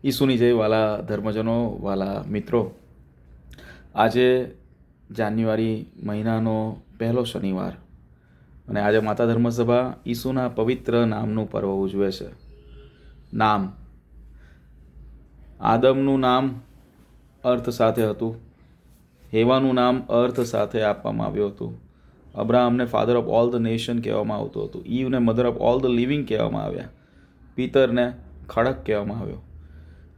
ઈસુની જય વાલા ધર્મજનો, વાલા મિત્રો. આજે જાન્યુઆરી મહિનાનો પહેલો શનિવાર અને આજે માતા ધર્મસભા ઈસુના પવિત્ર નામનું પર્વ ઉજવે છે. નામ, આદમનું નામ અર્થ સાથે હતું, હેવાનું નામ અર્થ સાથે આપવામાં આવ્યું હતું, અબ્રાહમને father of all the nation કહેવામાં આવતું હતું, ઈવને mother of all the living કહેવામાં આવ્યા, પિતરને ખડક કહેવામાં આવ્યો.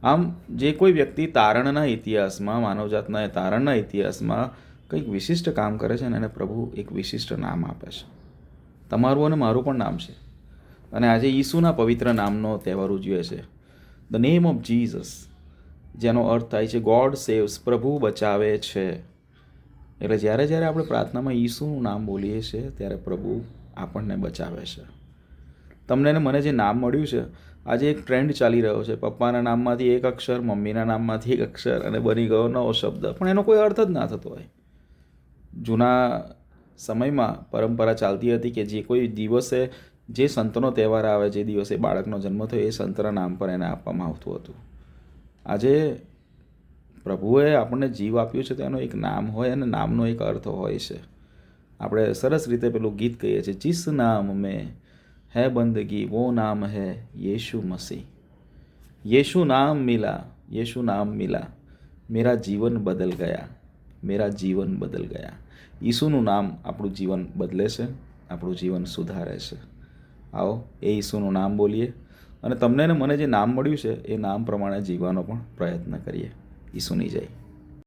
આમ જે કોઈ વ્યક્તિ તારણના ઇતિહાસમાં, માનવજાતના તારણના ઇતિહાસમાં કંઈક વિશિષ્ટ કામ કરે છે ને એને પ્રભુ એક વિશિષ્ટ નામ આપે છે. તમારું અને મારું પણ નામ છે. અને આજે ઈસુના પવિત્ર નામનો તહેવાર ઉજવે છે. ધ નેમ ઓફ જીસસ, જેનો અર્થ થાય છે ગોડ સેવ્સ, પ્રભુ બચાવે છે. એટલે જ્યારે જ્યારે આપણે પ્રાર્થનામાં ઈસુનું નામ બોલીએ છીએ ત્યારે પ્રભુ આપણને બચાવે છે. તમને ને મને જે નામ મળ્યું છે, આજે એક ટ્રેન્ડ ચાલી રહ્યો છે. પપ્પાના નામમાંથી એક અક્ષર, મમ્મીના નામમાંથી એક અક્ષર અને બની ગયો નવો શબ્દ, પણ એનો કોઈ અર્થ જ ના થતો હોય. જૂના સમયમાં પરંપરા ચાલતી હતી કે જે કોઈ દિવસે, જે સંતનો તહેવાર આવે, જે દિવસે બાળકનો જન્મ થયો, એ સંતના નામ પર એને આપવામાં આવતું હતું. આજે પ્રભુએ આપણને જીવ આપ્યું છે તો એનો એક નામ હોય અને નામનો એક અર્થ હોય છે. આપણે સરસ રીતે પેલું ગીત કહીએ છીએ, જીસ નામ મેં है बंदगी वो नाम है यीशु मसीह. यीशु नाम मिला, यीशु नाम मिला, मेरा जीवन बदल गया, मेरा जीवन बदल गया. ઈસુનું નામ આપણું જીવન બદલે છે, આપણું જીવન સુધારે છે. આવો એ ઈસુનું નામ બોલીએ અને તમને ને મને જે નામ મળ્યું છે એ નામ પ્રમાણે જીવવાનો પણ પ્રયત્ન કરીએ. ઈસુની જય.